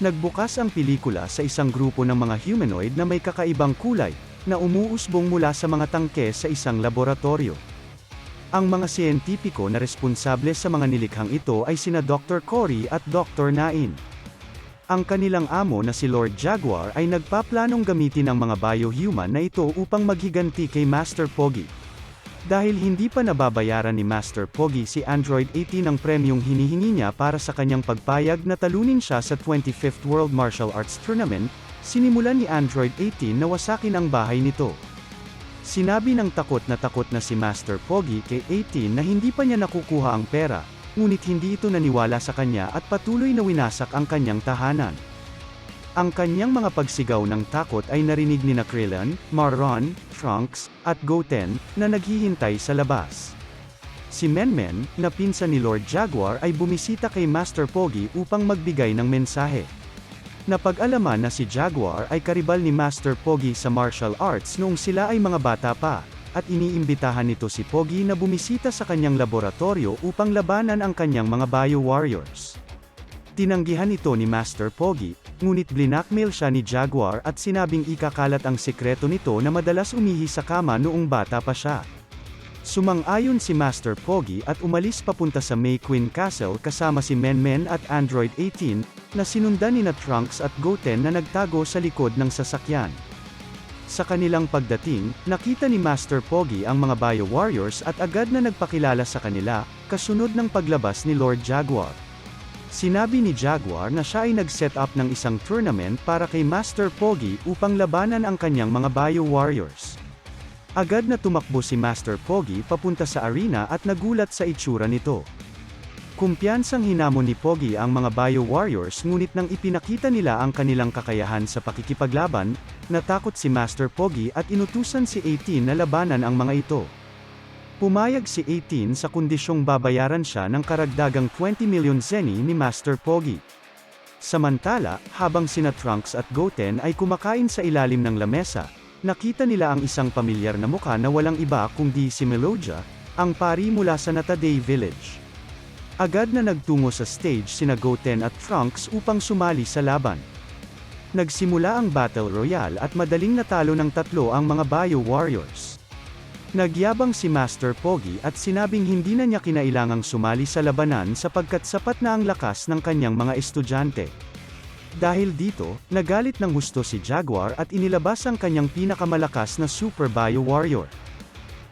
Nagbukas ang pelikula sa isang grupo ng mga humanoid na may kakaibang kulay, na umuusbong mula sa mga tangke sa isang laboratorio. Ang mga siyentipiko na responsable sa mga nilikhang ito ay sina Dr. Cory at Dr. Nain. Ang kanilang amo na si Lord Jaguar ay nagpaplanong gamitin ang mga biohuman na ito upang maghiganti kay Master Pogi. Dahil hindi pa nababayaran ni Master Pogi si Android 18 ang premyong hinihingi niya para sa kanyang pagpayag na talunin siya sa 25th World Martial Arts Tournament, sinimulan ni Android 18 na wasakin ang bahay nito. Sinabi ng takot na si Master Pogi kay 18 na hindi pa niya nakukuha ang pera, ngunit hindi ito naniwala sa kanya at patuloy na winasak ang kanyang tahanan. Ang kanyang mga pagsigaw ng takot ay narinig ni Krillin, Marron, Trunks, at Goten, na naghihintay sa labas. Si Menmen, na pinsan ni Lord Jaguar ay bumisita kay Master Pogi upang magbigay ng mensahe. Napag-alaman na si Jaguar ay karibal ni Master Pogi sa martial arts noong sila ay mga bata pa, at iniimbitahan nito si Pogi na bumisita sa kanyang laboratorio upang labanan ang kanyang mga Bio Warriors. Tinanggihan ito ni Master Pogi, ngunit blinakmail siya ni Jaguar at sinabing ikakalat ang sekreto nito na madalas umihi sa kama noong bata pa siya. Sumang-ayon si Master Pogi at umalis papunta sa May Queen Castle kasama si Menmen at Android 18, na sinundan ni Trunks at Goten na nagtago sa likod ng sasakyan. Sa kanilang pagdating, nakita ni Master Pogi ang mga Bio Warriors at agad na nagpakilala sa kanila, kasunod ng paglabas ni Lord Jaguar. Sinabi ni Jaguar na siya ay nag-set up ng isang tournament para kay Master Pogi upang labanan ang kanyang mga Bio Warriors. Agad na tumakbo si Master Pogi papunta sa arena at nagulat sa itsura nito. Kumpiyansang hinamon ni Pogi ang mga Bio Warriors ngunit nang ipinakita nila ang kanilang kakayahan sa pakikipaglaban, natakot si Master Pogi at inutusan si 18 na labanan ang mga ito. Pumayag si 18 sa kondisyong babayaran siya ng karagdagang 20 million zeni ni Master Pogi. Samantala, habang sina Trunks at Goten ay kumakain sa ilalim ng lamesa, nakita nila ang isang pamilyar na mukha na walang iba kundi si Melodia, ang pari mula sa Nataday Village. Agad na nagtungo sa stage sina Goten at Trunks upang sumali sa laban. Nagsimula ang Battle Royale at madaling natalo ng tatlo ang mga Bio Warriors. Nagyabang si Master Pogi at sinabing hindi na niya kinailangang sumali sa labanan sapagkat sapat na ang lakas ng kanyang mga estudyante. Dahil dito, nagalit ng husto si Jaguar at inilabas ang kanyang pinakamalakas na Super Bio Warrior.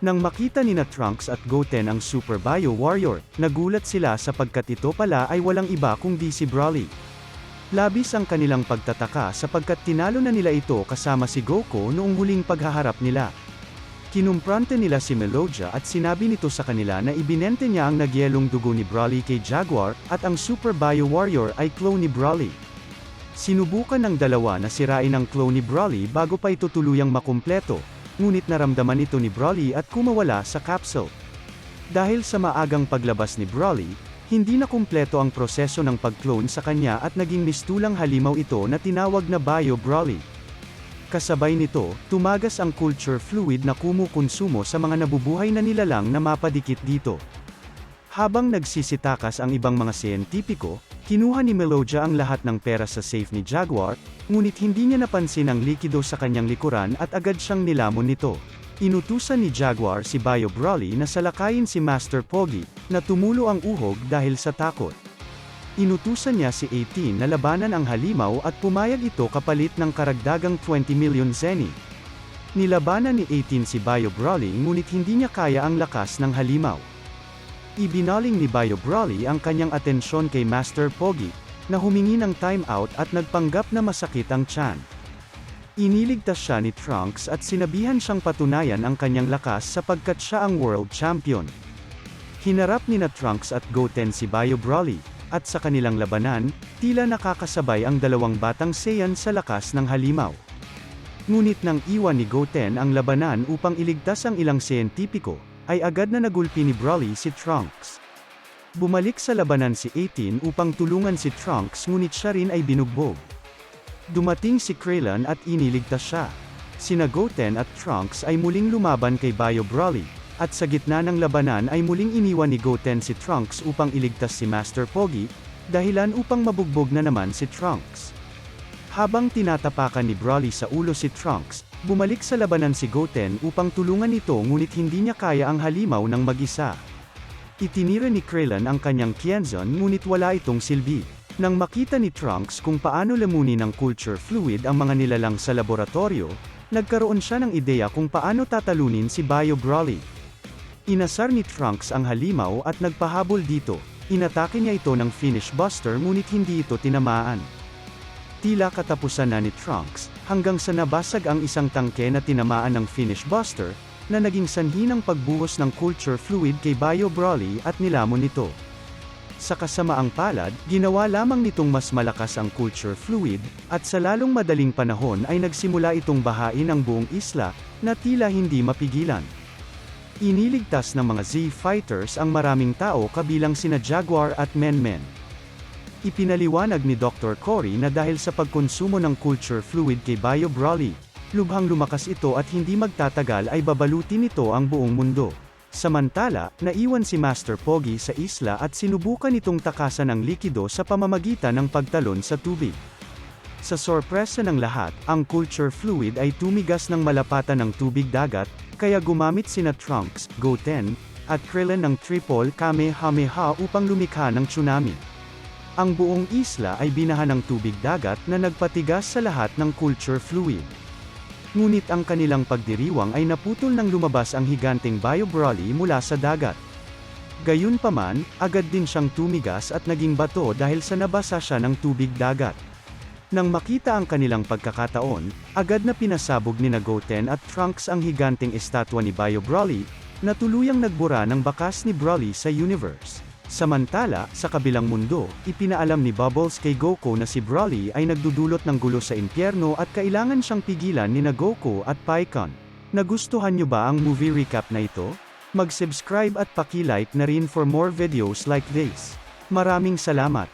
Nang makita ni Trunks at Goten ang Super Bio Warrior, nagulat sila sapagkat ito pala ay walang iba kundi si Broly. Labis ang kanilang pagtataka sapagkat tinalo na nila ito kasama si Goku noong huling paghaharap nila. Kinumprante nila si Melodia at sinabi nito sa kanila na ibinente niya ang nagyelong dugo ni Broly kay Jaguar, at ang Super Bio Warrior ay clone ni Broly. Sinubukan ng dalawa na sirain ang clone ni Broly bago pa ito tuluyang makumpleto, ngunit naramdaman ito ni Broly at kumawala sa capsule. Dahil sa maagang paglabas ni Broly, hindi na kumpleto ang proseso ng pag-clone sa kanya at naging mistulang halimaw ito na tinawag na Bio Broly. Kasabay nito, tumagas ang culture fluid na kumukonsumo sa mga nabubuhay na nilalang na mapadikit dito. Habang nagsisitakas ang ibang mga siyentipiko, kinuha ni Melodia ang lahat ng pera sa safe ni Jaguar, ngunit hindi niya napansin ang likido sa kanyang likuran at agad siyang nilamon nito. Inutusan ni Jaguar si Bio Broly na salakayin si Master Pogi, na tumulo ang uhog dahil sa takot. Inutusan niya si 18 na labanan ang halimaw at pumayag ito kapalit ng karagdagang 20 million zeni. Nilabanan ni 18 si Bio Broly ngunit hindi niya kaya ang lakas ng halimaw. Ibinaling ni Bio Broly ang kanyang atensyon kay Master Pogi, na humingi ng timeout at nagpanggap na masakit ang tiyan. Iniligtas siya ni Trunks at sinabihan siyang patunayan ang kanyang lakas sapagkat siya ang world champion. Hinarap ni Trunks at Goten si Bio Broly, at sa kanilang labanan, tila nakakasabay ang dalawang batang Saiyan sa lakas ng halimaw. Ngunit nang iwan ni Goten ang labanan upang iligtas ang ilang siyentipiko, ay agad na nagulpi ni Broly si Trunks. Bumalik sa labanan si 18 upang tulungan si Trunks ngunit siya rin ay binugbog. Dumating si Krillin at iniligtas siya. Sina Goten at Trunks ay muling lumaban kay Bio Broly, at sa gitna ng labanan ay muling iniwan ni Goten si Trunks upang iligtas si Master Pogi, dahilan upang mabugbog na naman si Trunks. Habang tinatapakan ni Broly sa ulo si Trunks, bumalik sa labanan si Goten upang tulungan ito ngunit hindi niya kaya ang halimaw ng mag-isa. Itinira ni Krillin ang kanyang Kienzon ngunit wala itong silbi. Nang makita ni Trunks kung paano lamunin ng culture fluid ang mga nilalang sa laboratorio, nagkaroon siya ng ideya kung paano tatalunin si Bio Broly. Inasar ni Trunks ang halimaw at nagpahabol dito. Inatake niya ito ng Finish Buster ngunit hindi ito tinamaan. Tila katapusan na ni Trunks, hanggang sa nabasag ang isang tangke na tinamaan ng Finish Buster, na naging sanhi ng pagbuhos ng culture fluid kay Bio Broly at nilamon ito. Sa kasamaang palad, ginawa lamang nitong mas malakas ang culture fluid, at sa lalong madaling panahon ay nagsimula itong bahain ang buong isla, na tila hindi mapigilan. Iniligtas ng mga Z-Fighters ang maraming tao kabilang sina Jaguar at Men-Men. Ipinaliwanag ni Dr. Cory na dahil sa pagkonsumo ng culture fluid kay Bio Broly, lubhang lumakas ito at hindi magtatagal ay babalutin nito ang buong mundo. Samantala, naiwan si Master Pogi sa isla at sinubukan itong takasan ng likido sa pamamagitan ng pagtalon sa tubig. Sa sorpresa ng lahat, ang culture fluid ay tumigas ng malapatan ng tubig dagat, kaya gumamit sina Trunks, Goten, at Krillin ng Triple Kamehameha upang lumikha ng tsunami. Ang buong isla ay binahan ng tubig dagat na nagpatigas sa lahat ng culture fluid. Ngunit ang kanilang pagdiriwang ay naputol nang lumabas ang higanteng Bio Broly mula sa dagat. Gayunpaman, agad din siyang tumigas at naging bato dahil sa nabasa siya ng tubig dagat. Nang makita ang kanilang pagkakataon, agad na pinasabog ni Goten at Trunks ang higanteng estatwa ni Bio Broly, na tuluyang nagbura ng bakas ni Broly sa universe. Samantala, sa kabilang mundo, ipinaalam ni Bubbles kay Goku na si Broly ay nagdudulot ng gulo sa impyerno at kailangan siyang pigilan ni Goku at Pikkon. Nagustuhan niyo ba ang movie recap na ito? Mag-subscribe at paki-like na rin for more videos like this. Maraming salamat!